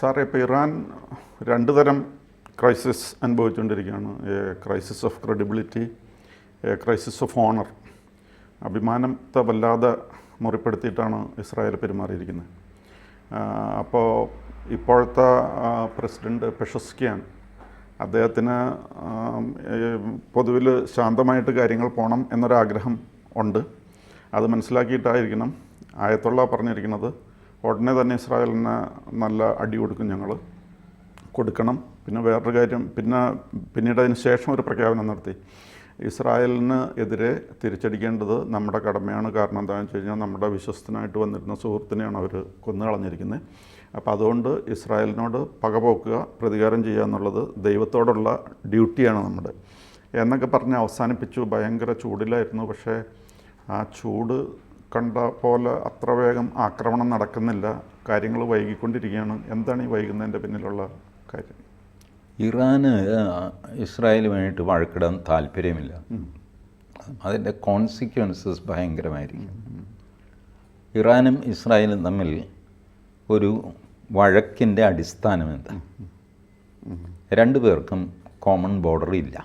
സാറേ, ഇപ്പോൾ ഇറാൻ രണ്ട് തരം ക്രൈസിസ് അനുഭവിച്ചുകൊണ്ടിരിക്കുകയാണ്. Crisis of credibility, crisis of honour. അഭിമാനത്തെ വല്ലാതെ മുറിപ്പെടുത്തിയിട്ടാണ് ഇസ്രായേൽ പെരുമാറിയിരിക്കുന്നത്. അപ്പോൾ ഇപ്പോഴത്തെ പ്രസിഡൻറ്റ് പെഷസ്കിയാൻ, അദ്ദേഹത്തിന് പൊതുവിൽ ശാന്തമായിട്ട് കാര്യങ്ങൾ പോകണം എന്നൊരാഗ്രഹം ഉണ്ട്. അത് മനസ്സിലാക്കിയിട്ടായിരിക്കണം ആയത്തുള്ള പറഞ്ഞിരിക്കുന്നത് ഉടനെ തന്നെ ഇസ്രായേലിന് നല്ല അടി കൊടുക്കണം. പിന്നെ വേറൊരു കാര്യം, പിന്നീട് അതിന് ശേഷം ഒരു പ്രഖ്യാപനം നടത്തി. ഇസ്രായേലിന് എതിരെ തിരിച്ചടിക്കേണ്ടത് നമ്മുടെ കടമയാണ്. കാരണം എന്താണെന്ന് വെച്ച് കഴിഞ്ഞാൽ നമ്മുടെ വിശ്വസ്തനായിട്ട് വന്നിരുന്ന സുഹൃത്തിനെയാണ് അവർ കൊന്നുകളഞ്ഞിരിക്കുന്നത്. അപ്പോൾ അതുകൊണ്ട് ഇസ്രായേലിനോട് പകപോക്കുക, പ്രതികാരം ചെയ്യുക എന്നുള്ളത് ദൈവത്തോടുള്ള ഡ്യൂട്ടിയാണ് നമ്മുടെ എന്നൊക്കെ പറഞ്ഞ് അവസാനിപ്പിച്ചു. ഭയങ്കര ചൂടിലായിരുന്നു. പക്ഷേ ആ ചൂട് കണ്ട പോലെ അത്ര വേഗം ആക്രമണം നടക്കുന്നില്ല. കാര്യങ്ങൾ വൈകിക്കൊണ്ടിരിക്കുകയാണ്. എന്താണ് ഈ വൈകുന്നതിൻ്റെ പിന്നിലുള്ള കാര്യം? ഇറാന് ഇസ്രായേലുമായിട്ട് വഴക്കിടാൻ താല്പര്യമില്ല. അതിൻ്റെ കോൺസിക്വൻസസ് ഭയങ്കരമായിരിക്കും. ഇറാനും ഇസ്രായേലും തമ്മിൽ ഒരു വഴക്കിൻ്റെ അടിസ്ഥാനം എന്താ? രണ്ടു പേർക്കും കോമൺ ബോർഡർ ഇല്ല.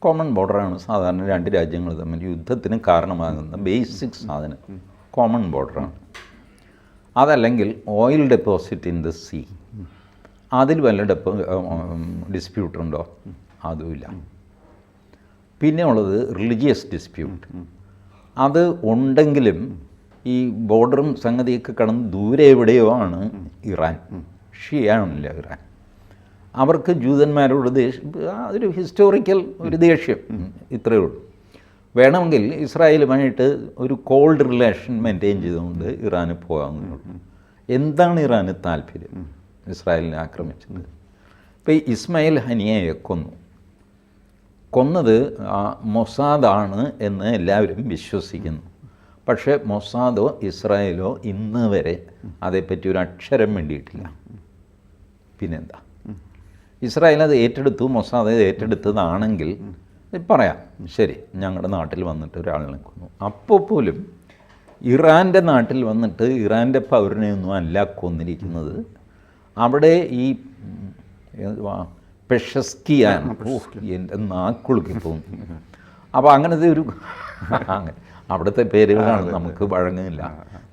കോമൺ ബോർഡറാണ് സാധാരണ രണ്ട് രാജ്യങ്ങൾ തമ്മിൽ യുദ്ധത്തിന് കാരണമാകുന്ന ബേസിക് സാധനം. കോമൺ ബോർഡറാണ്. അതല്ലെങ്കിൽ oil deposit in the sea, അതിൽ വല്ല ഡിസ്പ്യൂട്ടുണ്ടോ? അതുമില്ല. പിന്നെ ഉള്ളത് റിലീജിയസ് ഡിസ്പ്യൂട്ട്. അത് ഉണ്ടെങ്കിലും ഈ ബോർഡറും സംഗതിയൊക്കെ കടന്ന് ദൂരെ എവിടെയോ ആണ് ഇറാൻ. ഷിയാണില്ല ഇറാൻ. അവർക്ക് ജൂതന്മാരോട് അതൊരു ഹിസ്റ്റോറിക്കൽ ഒരു ദേഷ്യം, ഇത്രയേ ഉള്ളൂ. വേണമെങ്കിൽ ഇസ്രായേലുമായിട്ട് ഒരു കോൾഡ് റിലേഷൻ മെയിൻറ്റെയിൻ ചെയ്തുകൊണ്ട് ഇറാന് പോകാവുന്നതുള്ളൂ. എന്താണ് ഇറാന് താല്പര്യം? ഇസ്രായേലിനെ ആക്രമിച്ചത്. ഇപ്പോൾ ഇസ്മായിൽ ഹനിയയെ കൊന്നത് മൊസാദാണ് എന്ന് എല്ലാവരും വിശ്വസിക്കുന്നു. പക്ഷേ മൊസാദോ ഇസ്രായേലോ ഇന്ന് വരെ അതേപ്പറ്റി ഒരു അക്ഷരം വേണ്ടിയിട്ടില്ല. പിന്നെന്താ? ഇസ്രായേൽ അത് ഏറ്റെടുത്തു, മൊസാദ് ഏറ്റെടുത്തതാണെങ്കിൽ പറയാം, ശരി, ഞങ്ങളുടെ നാട്ടിൽ വന്നിട്ട് ഒരാളിനെ കൊന്നു. അപ്പോൾ പോലും ഇറാൻ്റെ നാട്ടിൽ വന്നിട്ട് ഇറാൻ്റെ പൗരനെയൊന്നും അല്ല കൊന്നിരിക്കുന്നത്. അവിടെ ഈ പെഷസ്കിയാൻ, എൻ്റെ നാക്കുളുക്കി തോന്നുന്നു. അപ്പോൾ അങ്ങനത്തെ ഒരു അവിടുത്തെ പേരുകളാണ് നമുക്ക് വഴങ്ങുന്നില്ല.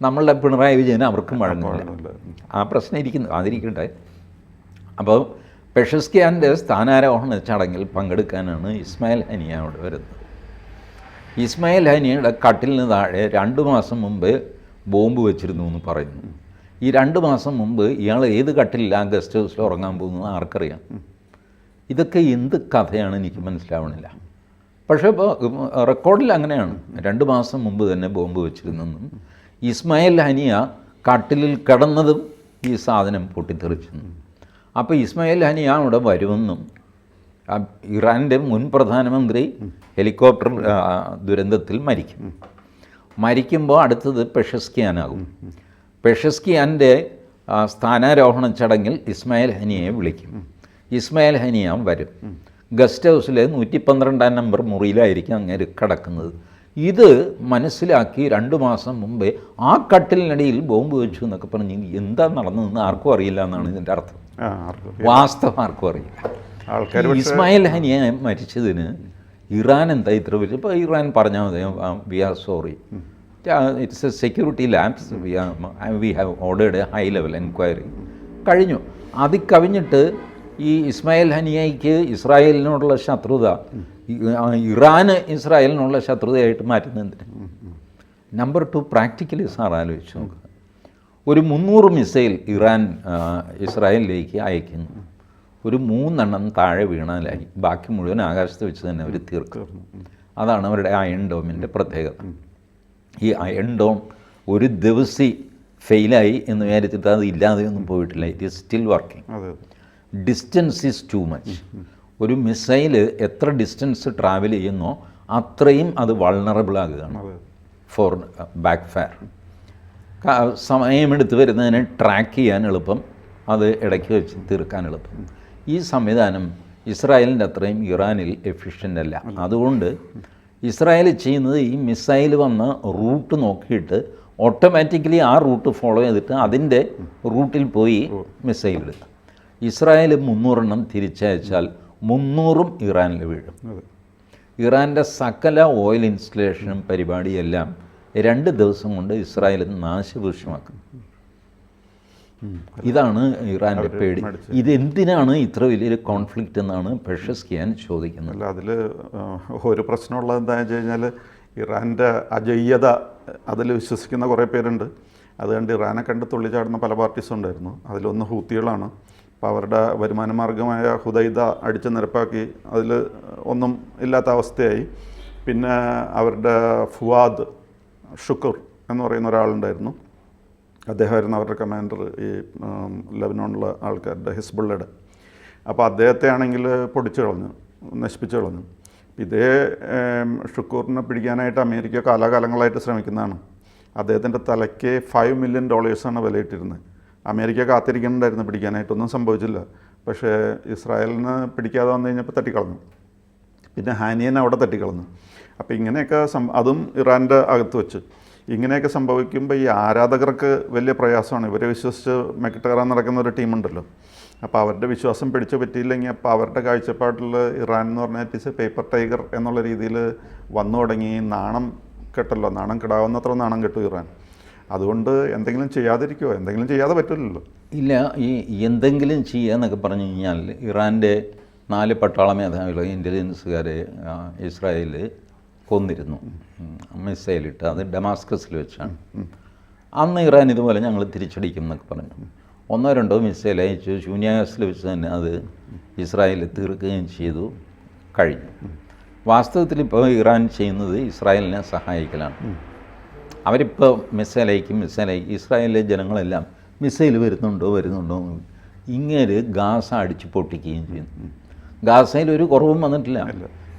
നമ്മളുടെ പിണറായി വിജയന് അവർക്കും വഴങ്ങുന്നില്ല. ആ പ്രശ്നം അതിരിക്കട്ടെ. അപ്പോൾ പെഷസ്കിയാൻ്റെ സ്ഥാനാരോഹണ ചടങ്ങിൽ പങ്കെടുക്കാനാണ് ഇസ്മായിൽ ഹനിയ അവിടെ വരുന്നത്. ഇസ്മായിൽ ഹനിയയുടെ കട്ടിലിന് താഴെ 2 മാസം മുമ്പ് ബോംബ് വെച്ചിരുന്നു എന്ന് പറയുന്നു. ഈ 2 മാസം മുമ്പ് ഇയാൾ ഏത് കട്ടിലിലാണ് ഗസ്റ്റ് ഹൗസിൽ ഉറങ്ങാൻ പോകുന്നത് ആർക്കറിയാം? ഇതൊക്കെ എന്ത് കഥയാണ് എനിക്ക് മനസ്സിലാവണില്ല. പക്ഷേ ഇപ്പോൾ റെക്കോർഡിൽ അങ്ങനെയാണ്. 2 മാസം മുമ്പ് തന്നെ ബോംബ് വെച്ചിരുന്നെന്നും ഇസ്മായിൽ ഹനിയ കട്ടിലിൽ കിടന്നതും ഈ സാധനം പൊട്ടിത്തെറിച്ചെന്നും. അപ്പോൾ ഇസ്മായിൽ ഹനിയ അവിടെ വരുമെന്നും ഇറാൻ്റെ മുൻ പ്രധാനമന്ത്രി ഹെലികോപ്റ്റർ ദുരന്തത്തിൽ മരിക്കുമ്പോൾ അടുത്തത് പെഷസ്കിയാനാകും. പെഷസ്കിയാൻ്റെ സ്ഥാനാരോഹണ ചടങ്ങിൽ ഇസ്മായിൽ ഹനിയയെ വിളിക്കും. ഇസ്മായിൽ ഹനിയ വരും. ഗസ്റ്റ് ഹൗസിലെ 112 നമ്പർ മുറിയിലായിരിക്കും അങ്ങേര് കിടക്കുന്നത്. ഇത് മനസ്സിലാക്കി 2 മാസം മുമ്പേ ആ കട്ടിലിനടിയിൽ ബോംബ് വെച്ചു എന്നൊക്കെ പറഞ്ഞ് എന്താ നടന്നതെന്ന് ആർക്കും അറിയില്ല എന്നാണ് ഇതിൻ്റെ അർത്ഥം. വാസ്തവം ആർക്കും അറിയില്ല. ഇസ്മായിൽ ഹനിയ മരിച്ചതിന് ഇറാൻ എന്താ ഇത്ര വലിയ? ഇപ്പോൾ ഇറാൻ പറഞ്ഞാൽ മതി, we are sorry, it's a security lapse, we have ordered a high level enquiry. കഴിഞ്ഞു. അത് കവിഞ്ഞിട്ട് ഈ ഇസ്മായിൽ ഹനിയയ്ക്ക് ഇസ്രായേലിനോടുള്ള ശത്രുത ഇറാന് ഇസ്രായേലിനുള്ള ശത്രുതയായിട്ട് മാറ്റുന്നതിന്. നമ്പർ 2, പ്രാക്ടിക്കലി സാർ ആലോചിച്ച് നോക്കുക. ഒരു 300 മിസൈൽ ഇറാൻ ഇസ്രായേലിലേക്ക് അയക്കുന്നു. ഒരു 3 എണ്ണം താഴെ വീണാലായി, ബാക്കി മുഴുവൻ ആകാശത്ത് വെച്ച് തന്നെ അവർ തീർക്കും. അതാണ് അവരുടെ അയൺ ഡോമിൻ്റെ പ്രത്യേകത. ഈ അയൺ ഡോം ഒരു ദിവസം ഫെയിലായി എന്ന് വിചാരിച്ചിട്ട് അത് ഇല്ലാതെയൊന്നും പോയിട്ടില്ല. It is still working. Distance is too much. ഒരു മിസൈല് എത്ര ഡിസ്റ്റൻസ് ട്രാവൽ ചെയ്യുന്നോ അത്രയും അത് വൾണറബിൾ ആകുകയാണ് ഫോർ ബാക്ക് ഫയർ. സമയമെടുത്ത് വരുന്നതിനെ ട്രാക്ക് ചെയ്യാൻ എളുപ്പം, അത് ഇടയ്ക്ക് വെച്ച് തീർക്കാൻ എളുപ്പം. ഈ സംവിധാനം ഇസ്രായേലിൻ്റെ അത്രയും ഇറാനിൽ എഫിഷ്യൻ്റ് അല്ല. അതുകൊണ്ട് ഇസ്രായേൽ ചെയ്യുന്നത് ഈ മിസൈൽ വന്ന റൂട്ട് നോക്കിയിട്ട് ഓട്ടോമാറ്റിക്കലി ആ റൂട്ട് ഫോളോ ചെയ്തിട്ട് അതിൻ്റെ റൂട്ടിൽ പോയി മിസൈൽ ഇടുക. ഇസ്രായേൽ 300 എണ്ണം തിരിച്ചയച്ചാൽ 300ഉം ഇറാനിൽ വീഴും. ഇറാൻ്റെ സകല ഓയിൽ ഇൻസ്റ്റലേഷനും പരിപാടിയെല്ലാം 2 ദിവസം കൊണ്ട് ഇസ്രായേൽ നാശഭൂഷമാക്കും. ഇതാണ് ഇറാൻ്റെ പേടി. ഇതെന്തിനാണ് ഇത്ര വലിയൊരു കോൺഫ്ലിക്റ്റ് എന്നാണ് പെഷസ്കിയാൻ ചോദിക്കുന്നത്. അല്ല, അതിൽ ഒരു പ്രശ്നമുള്ളത് എന്താണെന്ന് വെച്ച് കഴിഞ്ഞാൽ ഇറാൻ്റെ അജയ്യത അതിൽ വിശ്വസിക്കുന്ന കുറേ പേരുണ്ട്. അതുകൊണ്ട് ഇറാനെ കണ്ട് തുള്ളിച്ചാടുന്ന പല പാർട്ടീസും ഉണ്ടായിരുന്നു. അതിലൊന്ന് ഹൂത്തികളാണ്. അപ്പോൾ അവരുടെ വരുമാന മാർഗമായ ഹുദൈദ അടിച്ച് നിരപ്പാക്കി അതിൽ ഒന്നും ഇല്ലാത്ത അവസ്ഥയായി. പിന്നെ അവരുടെ ഫുവാദ് ഷുക്കൂർ എന്ന് പറയുന്ന ഒരാളുണ്ടായിരുന്നു. അദ്ദേഹമായിരുന്നു അവരുടെ കമാൻഡർ, ഈ ലെബനോണിലുള്ള ആൾക്കാരുടെ ഹിസ്ബുള്ളയുടെ. അപ്പോൾ അദ്ദേഹത്തെ ആണെങ്കിൽ പൊടിച്ചു കളഞ്ഞു, നശിപ്പിച്ചു കളഞ്ഞു. ഇതേ ഷുക്കൂറിനെ പിടിക്കാനായിട്ട് അമേരിക്ക കാലാകാലങ്ങളായിട്ട് ശ്രമിക്കുന്നതാണ്. അദ്ദേഹത്തിൻ്റെ തലയ്ക്ക് $5 മില്യൺ വിലയിട്ടിരുന്നത്. അമേരിക്ക കാത്തിരിക്കുന്നുണ്ടായിരുന്നു പിടിക്കാനായിട്ടൊന്നും സംഭവിച്ചില്ല. പക്ഷേ ഇസ്രായേലിന് പിടിക്കാതെ വന്നു കഴിഞ്ഞപ്പോൾ തട്ടിക്കളഞ്ഞു. പിന്നെ ഹാനിയനെ അവിടെ തട്ടിക്കളഞ്ഞു. അപ്പോൾ ഇങ്ങനെയൊക്കെ അതും ഇറാൻ്റെ അകത്ത് വെച്ച് ഇങ്ങനെയൊക്കെ സംഭവിക്കുമ്പോൾ ഈ ആരാധകർക്ക് വലിയ പ്രയാസമാണ്. ഇവരെ വിശ്വസിച്ച് മെക്കിട്ടേറാൻ നടക്കുന്ന ഒരു ടീമുണ്ടല്ലോ. അപ്പോൾ അവരുടെ വിശ്വാസം പിടിച്ചു പറ്റിയില്ലെങ്കിൽ അപ്പോൾ അവരുടെ കാഴ്ചപ്പാട്ടിൽ ഇറാൻ എന്ന് പറഞ്ഞാൽ it is A paper tiger എന്നുള്ള രീതിയിൽ വന്നു തുടങ്ങി. നാണം കെട്ടല്ലോ, നാണം കിടാവുന്നത്ര നാണം കെട്ടു ഇറാൻ. അതുകൊണ്ട് എന്തെങ്കിലും ചെയ്യാതിരിക്കുമോ? എന്തെങ്കിലും ചെയ്യാതെ പറ്റില്ലല്ലോ. ഇല്ല, ഈ എന്തെങ്കിലും ചെയ്യുക എന്നൊക്കെ പറഞ്ഞു കഴിഞ്ഞാൽ ഇറാൻ്റെ 4 പട്ടാള മേധാവികൾ, ഇൻ്റലിജൻസുകാരെ ഇസ്രായേൽ കൊന്നിരുന്നു മിസൈലിട്ട്. അത് ഡമാസ്കസിൽ വെച്ചാണ്. അന്ന് ഇറാൻ ഇതുപോലെ ഞങ്ങൾ തിരിച്ചടിക്കും എന്നൊക്കെ പറഞ്ഞു. 1-2 മിസൈൽ അയച്ചു. ശൂന്യാകാശത്തിൽ വെച്ച് തന്നെ അത് ഇസ്രായേൽ തീർക്കുകയും ചെയ്തു, കഴിഞ്ഞു. വാസ്തവത്തിൽ ഇപ്പോൾ ഇറാൻ ചെയ്യുന്നത് ഇസ്രായേലിനെ സഹായിക്കലാണ്. അവരിപ്പോൾ മിസൈൽ അയക്കും. ഇസ്രായേലിലെ ജനങ്ങളെല്ലാം മിസൈൽ വരുന്നുണ്ടോ ഇങ്ങനെ ഗാസ അടിച്ച് പൊട്ടിക്കുകയും ചെയ്യുന്നു. ഗാസയിൽ ഒരു കുറവും വന്നിട്ടില്ല.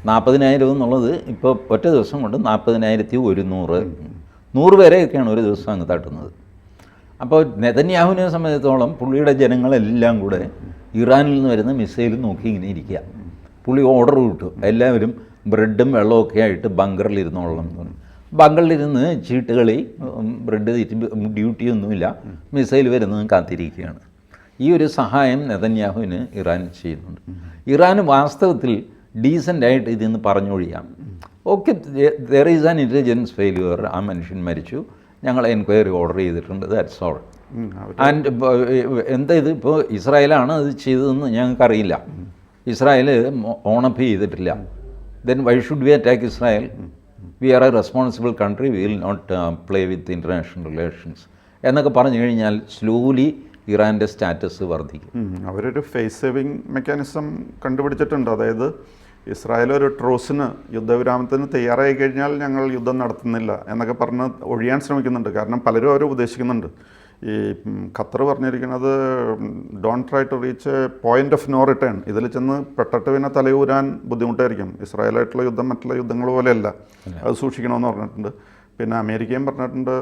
40,000 എന്നുള്ളത് ഇപ്പോൾ ഒറ്റ ദിവസം കൊണ്ട് 40,100 പേരെയൊക്കെയാണ് ഒരു ദിവസം അങ്ങ് തട്ടുന്നത്. അപ്പോൾ നെതന്യാഹുവിനെ സംബന്ധിച്ചിടത്തോളം പുള്ളിയുടെ ജനങ്ങളെല്ലാം കൂടെ ഇറാനിൽ നിന്ന് വരുന്ന മിസൈൽ നോക്കി ഇങ്ങനെ ഇരിക്കുക. പുള്ളി ഓർഡർ കിട്ടും, എല്ലാവരും ബ്രെഡും വെള്ളമൊക്കെ ആയിട്ട് ബങ്കറിലിരുന്നോളണം എന്ന് പറഞ്ഞു. ബങ്കറിലിരുന്ന് ചീട്ടുകളി, ബ്രെഡ് ഡ്യൂട്ടിയൊന്നുമില്ല, മിസൈൽ വരുന്നതും കാത്തിരിക്കുകയാണ്. ഈ ഒരു സഹായം നെതന്യാഹുവിന് ഇറാൻ ചെയ്യുന്നുണ്ട്. ഇറാൻ വാസ്തവത്തിൽ ഡീസൻ്റായിട്ട് ഇതിന്ന് പറഞ്ഞൊഴിയാം. Okay, there is an intelligence failure, ആ മനുഷ്യൻ മരിച്ചു, ഞങ്ങൾ എൻക്വയറി ഓർഡർ ചെയ്തിട്ടുണ്ട്, ദാറ്റ്സ് ഓൾ. ആൻഡ് എന്താ ഇത് ഇപ്പോൾ ഇസ്രായേലാണ് അത് ചെയ്തതെന്ന് ഞങ്ങൾക്കറിയില്ല. ഇസ്രായേൽ ഓണപ്പ് ചെയ്തിട്ടില്ല. Then why should we attack Israel? We are a responsible country, we will not play with international relations എന്നൊക്കെ പറഞ്ഞു കഴിഞ്ഞാൽ സ്ലോലി ഇറാൻ്റെ സ്റ്റാറ്റസ് വർദ്ധിക്കും. അവരൊരു ഫേസ് സേവിങ് മെക്കാനിസം കണ്ടുപിടിച്ചിട്ടുണ്ട്. അതായത് ഇസ്രായേൽ ഒരു ട്രൂസിന്, യുദ്ധവിരാമത്തിന് തയ്യാറായി കഴിഞ്ഞാൽ ഞങ്ങൾ യുദ്ധം നടത്തുന്നില്ല എന്നൊക്കെ പറഞ്ഞ് ഒഴിയാൻ ശ്രമിക്കുന്നുണ്ട്. കാരണം പലരും അവർ ഉപദേശിക്കുന്നുണ്ട്. ഈ ഖത്തർ പറഞ്ഞിരിക്കുന്നത് don't try to reach a point of no return. ഇതിൽ ചെന്ന് പെട്ടിട്ട് പിന്നെ തലയൂരാൻ ബുദ്ധിമുട്ടായിരിക്കും. ഇസ്രായേലായിട്ടുള്ള യുദ്ധം മറ്റുള്ള യുദ്ധങ്ങൾ പോലെയല്ല, അത് സൂക്ഷിക്കണമെന്ന് പറഞ്ഞിട്ടുണ്ട്. പിന്നെ അമേരിക്കയും പറഞ്ഞിട്ടുണ്ട്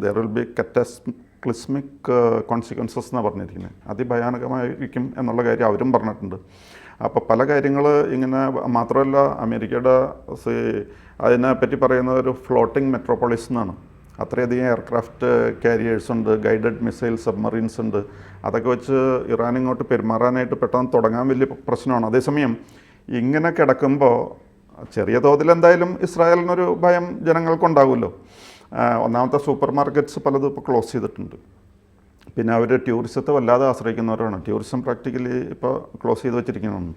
ദെർ വിൽ ബി കറ്റാക്ലിസ്മിക് കോൺസിക്വൻസസ് എന്നാണ് പറഞ്ഞിരിക്കുന്നത്, അതിഭയാനകമായിരിക്കും എന്നുള്ള കാര്യം അവരും പറഞ്ഞിട്ടുണ്ട്. അപ്പോൾ പല കാര്യങ്ങൾ ഇങ്ങനെ മാത്രമല്ല, അമേരിക്കയുടെ അതിനെപ്പറ്റി പറയുന്ന ഒരു ഫ്ലോട്ടിംഗ് മെട്രോപോളിസ് എന്നാണ്. അത്രയധികം എയർക്രാഫ്റ്റ് കാരിയേഴ്സ് ഉണ്ട്, ഗൈഡഡ് മിസൈൽ സബ്മറീൻസ് ഉണ്ട്. അതൊക്കെ വെച്ച് ഇറാൻ ഇങ്ങോട്ട് പെരുമാറാനായിട്ട് പെട്ടെന്ന് തുടങ്ങാൻ വലിയ പ്രശ്നമാണ്. അതേസമയം ഇങ്ങനെ കിടക്കുമ്പോൾ ചെറിയ തോതിൽ എന്തായാലും ഇസ്രായേലിനൊരു ഭയം ജനങ്ങൾക്കുണ്ടാകുമല്ലോ. ഒന്നാമത്തെ സൂപ്പർ മാർക്കറ്റ്സ് പലതും ഇപ്പോൾ ക്ലോസ് ചെയ്തിട്ടുണ്ട്. പിന്നെ അവർ ടൂറിസത്തെ വല്ലാതെ ആശ്രയിക്കുന്നവരാണ്. ടൂറിസം പ്രാക്ടിക്കലി ഇപ്പോൾ ക്ലോസ് ചെയ്ത് വെച്ചിരിക്കുന്നതാണ്.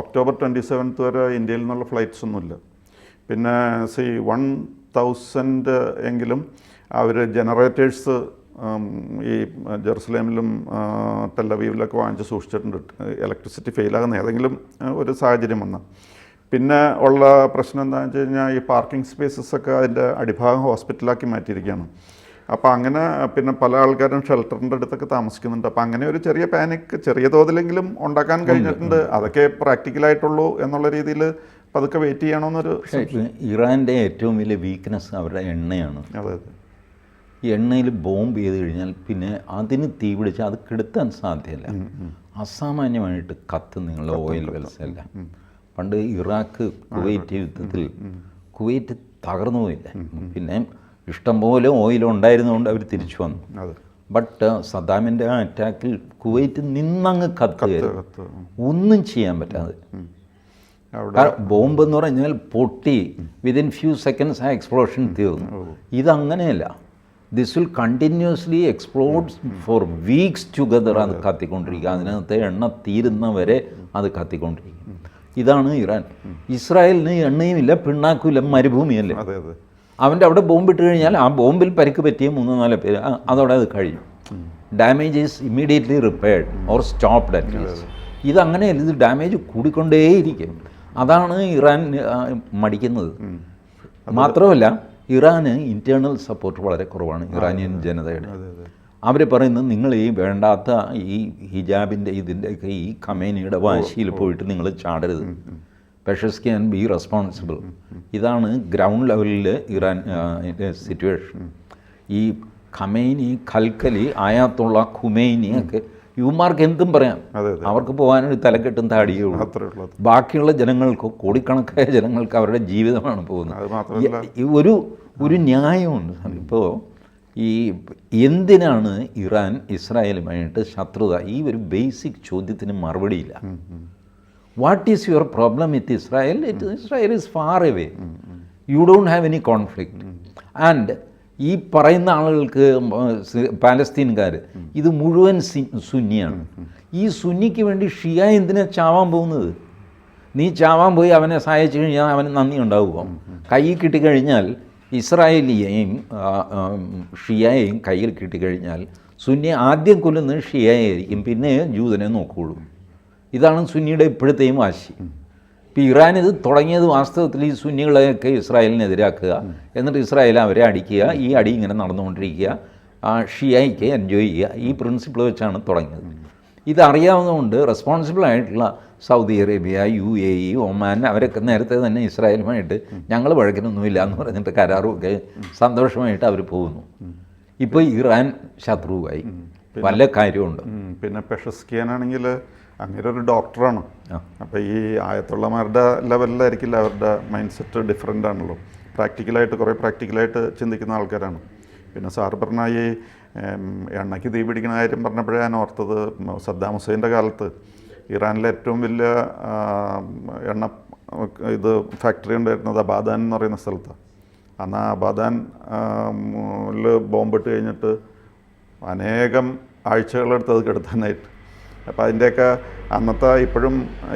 ഒക്ടോബർ 27 വരെ ഇന്ത്യയിൽ നിന്നുള്ള ഫ്ലൈറ്റ്സ് ഒന്നുമില്ല. പിന്നെ 1,000 എങ്കിലും അവർ ജനറേറ്റേഴ്സ് ഈ ജെറുസലേമിലും ടെല്ലവീവിലൊക്കെ വാങ്ങിച്ച് സൂക്ഷിച്ചിട്ടുണ്ട്, ഇലക്ട്രിസിറ്റി ഫെയിലാകുന്ന ഏതെങ്കിലും ഒരു സാഹചര്യം വന്നാൽ. പിന്നെ ഉള്ള പ്രശ്നം എന്താണെന്ന് വെച്ച് കഴിഞ്ഞാൽ ഈ പാർക്കിംഗ് സ്പേസസൊക്കെ അതിൻ്റെ അടിഭാഗം ഹോസ്പിറ്റലാക്കി മാറ്റിയിരിക്കുകയാണ്. അപ്പോൾ അങ്ങനെ പിന്നെ പല ആൾക്കാരും ഷെൽട്ടറിൻ്റെ അടുത്തൊക്കെ താമസിക്കുന്നുണ്ട്. അപ്പോൾ അങ്ങനെ ഒരു ചെറിയ പാനിക് ചെറിയ തോതിലെങ്കിലും ഉണ്ടാക്കാൻ കഴിഞ്ഞിട്ടുണ്ട്. അതൊക്കെ പ്രാക്ടിക്കലായിട്ടുള്ളൂ എന്നുള്ള രീതിയിൽ പതുക്കെ വെയിറ്റ് ചെയ്യണമെന്നൊരു. ഇറാൻ്റെ ഏറ്റവും വലിയ വീക്ക്നെസ് അവരുടെ എണ്ണയാണ്. അതെ, ഈ എണ്ണയിൽ ബോംബ് ചെയ്ത് കഴിഞ്ഞാൽ പിന്നെ അതിന് തീ പിടിച്ചാൽ അത് കെടുത്താൻ സാധ്യമല്ല. അസാമാന്യമായിട്ട് കത്തും നിങ്ങളുടെ ഓയിൽ വെൽസ് എല്ലാം. പണ്ട് ഇറാഖ് കുവൈറ്റ് യുദ്ധത്തിൽ കുവൈറ്റ് തകർന്നു പോയില്ല. പിന്നെ ഇഷ്ടംപോലെ ഓയിൽ ഉണ്ടായിരുന്നുകൊണ്ട് അവർ തിരിച്ചു വന്നു. അതെ. ബട്ട് സദ്ദാമിൻ്റെ ആ അറ്റാക്കിൽ കുവൈറ്റ് നിന്നങ്ങ് കത്തുകയായിരുന്നു, കത്ത്. ഒന്നും ചെയ്യാൻ പറ്റാതെ. അവിടെ ബോംബ് എന്ന് പറഞ്ഞാൽ പൊട്ടി വിതിൻ ഫ്യൂ സെക്കൻഡ്സ് ആ എക്സ്പ്ലോഷൻ തീർന്നു. ഇതങ്ങനെയല്ല, this will continuously explode for weeks together. അത് കത്തിക്കൊണ്ടിരിക്കുക, അതിനകത്ത് എണ്ണ തീരുന്നവരെ അത് കത്തിക്കൊണ്ടിരിക്കും. ഇതാണ് ഇറാൻ. ഇസ്രായേലിന് എണ്ണയുമില്ല, പിണ്ണാക്കുമില്ല, മരുഭൂമിയല്ലേ. അതെ അതെ. അവൻ്റെ അവിടെ ബോംബിട്ട് കഴിഞ്ഞാൽ ആ ബോംബിൽ പരിക്ക് പറ്റിയ 3-4 പേര് അതോടെ അത് കഴിയും. Damage is immediately repaired or stopped at least. ഇതങ്ങനെയല്ല, ഇത് ഡാമേജ് കൂടിക്കൊണ്ടേയിരിക്കും. അതാണ് ഇറാൻ മടിക്കുന്നത്. മാത്രമല്ല ഇറാന് ഇൻറ്റേർണൽ സപ്പോർട്ട് വളരെ കുറവാണ് ഇറാനിയൻ ജനതയുടെ. അവർ പറയുന്നത് നിങ്ങൾ ഈ വേണ്ടാത്ത ഈ ഹിജാബിൻ്റെ ഇതിൻ്റെയൊക്കെ ഈ ഖമേനിയുടെ വാശിയിൽ പോയിട്ട് നിങ്ങൾ ചാടരുത്, പെഷസ്കിയാൻ ബി റെസ്പോൺസിബിൾ. ഇതാണ് ഗ്രൗണ്ട് ലെവലിൽ ഇറാൻ സിറ്റുവേഷൻ. ഈ ഖമേനി, ഖൽക്കലി, ആയാത്തുള്ള ഖുമൈനി ഒക്കെ യുവമാർക്ക് എന്തും പറയാം, അവർക്ക് പോകാനൊരു തലക്കെട്ടും താടിയേ ഉള്ളൂ. ബാക്കിയുള്ള ജനങ്ങൾക്ക്, കോടിക്കണക്കായ ജനങ്ങൾക്ക് അവരുടെ ജീവിതമാണ് പോകുന്നത്. ഒരു ന്യായമുണ്ട്. ഇപ്പോൾ ഈ എന്തിനാണ് ഇറാൻ ഇസ്രായേലുമായിട്ട് ശത്രുത, ഈ ഒരു ബേസിക് ചോദ്യത്തിന് മറുപടിയില്ല. What is your problem with Israel? Israel is far away, you don't have any conflict. And ഈ പറയുന്ന ആളുകൾക്ക്, പാലസ്തീൻകാർ, ഇത് മുഴുവൻ സുന്നിയാണ്. ഈ സുന്നിക്ക് വേണ്ടി ഷിയ എന്തിനാ ചാവാൻ പോകുന്നത്? നീ ചാവാൻ പോയി അവനെ സഹായിച്ചു കഴിഞ്ഞാൽ അവന് നന്ദി ഉണ്ടാവുമോ? കൈ കിട്ടിക്കഴിഞ്ഞാൽ ഇസ്രായേലിയെയും ഷിയയെയും കയ്യിൽ കിട്ടിക്കഴിഞ്ഞാൽ സുന്നി ആദ്യം കൊല്ലുന്നത് ഷിയയായിരിക്കും, പിന്നെ ജൂതനെ നോക്കുകയുള്ളൂ. ഇതാണ് സുന്നിയുടെ ഇപ്പോഴത്തെയും വാശി. ഇപ്പോൾ ഇറാൻ ഇത് തുടങ്ങിയത് വാസ്തവത്തിൽ ഈ സുന്നികളെയൊക്കെ ഇസ്രായേലിനെതിരാക്കുക, എന്നിട്ട് ഇസ്രായേൽ അവരെ അടിക്കുക, ഈ അടി ഇങ്ങനെ നടന്നുകൊണ്ടിരിക്കുക, ഷിയയ്ക്ക് എൻജോയ് ചെയ്യുക. ഈ പ്രിൻസിപ്പിൾ വെച്ചാണ് തുടങ്ങിയത്. ഇതറിയാവുന്നതുകൊണ്ട് റെസ്പോൺസിബിളായിട്ടുള്ള സൗദി അറേബ്യ, UAE, ഒമാൻ അവരൊക്കെ നേരത്തെ തന്നെ ഇസ്രായേലുമായിട്ട് ഞങ്ങൾ വഴക്കിനൊന്നുമില്ല എന്ന് പറഞ്ഞിട്ട് കരാറുമൊക്കെ സന്തോഷമായിട്ട് അവർ പോകുന്നു. ഇപ്പോൾ ഇറാൻ ശത്രുവായി, വല്ല കാര്യമുണ്ട്. പിന്നെ പെഷസ്കിയാനാണെങ്കിൽ അങ്ങനെ ഒരു ഡോക്ടറാണ്. അപ്പോൾ ഈ ആയത്തുള്ളമാരുടെ ലെവലിലായിരിക്കില്ല അവരുടെ മൈൻഡ് സെറ്റ് ഡിഫറെൻ്റ് ആണല്ലോ. കുറേ പ്രാക്ടിക്കലായിട്ട് ചിന്തിക്കുന്ന ആൾക്കാരാണ്. പിന്നെ സാർ പറഞ്ഞ ഈ എണ്ണയ്ക്ക് തീ പിടിക്കുന്ന കാര്യം പറഞ്ഞപ്പോഴേ ഞാൻ ഓർത്തത്, സദ്ദാം ഹുസൈൻ്റെ കാലത്ത് ഇറാനിലെ ഏറ്റവും വലിയ എണ്ണ ഫാക്ടറി ഉണ്ടായിരുന്നത് അബാദാൻ എന്ന് പറയുന്ന സ്ഥലത്താണ്. അന്ന് ആ അബാദാനിൽ ബോംബിട്ട് കഴിഞ്ഞിട്ട് അനേകം ആഴ്ചകളെടുത്ത് അത് കെടുത്താനായിട്ട്. അപ്പോൾ അതിൻ്റെയൊക്കെ അന്നത്തെ ഇപ്പോഴും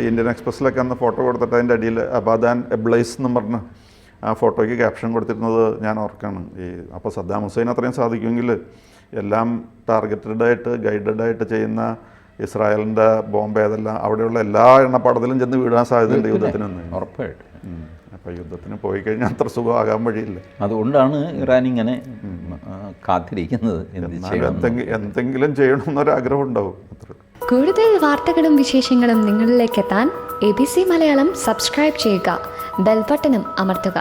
ഇന്ത്യൻ എക്സ്പ്രസ്സിലൊക്കെ അന്ന് ഫോട്ടോ കൊടുത്തിട്ട് അതിൻ്റെ അടിയിൽ അബാദാൻ എബ്ലൈസ് എന്നും പറഞ്ഞ് ആ ഫോട്ടോയ്ക്ക് ക്യാപ്ഷൻ കൊടുത്തിരുന്നത് ഞാൻ ഓർക്കാണ്. അപ്പോൾ സദ്ദാം ഹുസൈൻ അത്രയും സാധിക്കുമെങ്കിൽ എല്ലാം ടാർഗറ്റഡായിട്ട് ഗൈഡഡായിട്ട് ചെയ്യുന്ന ഇസ്രായേലിൻ്റെ ബോംബ് ഏതെല്ലാം അവിടെയുള്ള എല്ലാ എണ്ണപ്പാടത്തിലും ചെന്ന് വീഴാൻ സാധ്യതയുണ്ട് യുദ്ധത്തിനൊന്ന്. ഉറപ്പായിട്ട്. അപ്പോൾ യുദ്ധത്തിന് പോയി കഴിഞ്ഞാൽ അത്ര സുഖമാകാൻ വഴിയില്ല. അതുകൊണ്ടാണ് ഇറാൻ ഇങ്ങനെ കാത്തിരിക്കുന്നത്. എന്തെങ്കിലും ചെയ്യണമെന്നൊരാഗ്രഹം ഉണ്ടാവും. കൂടുതൽ വാർത്തകളും വിശേഷങ്ങളും നിങ്ങളിലേക്ക് എത്താൻ ABC മലയാളം സബ്സ്ക്രൈബ് ചെയ്യുക, ബെൽ ബട്ടണും അമർത്തുക.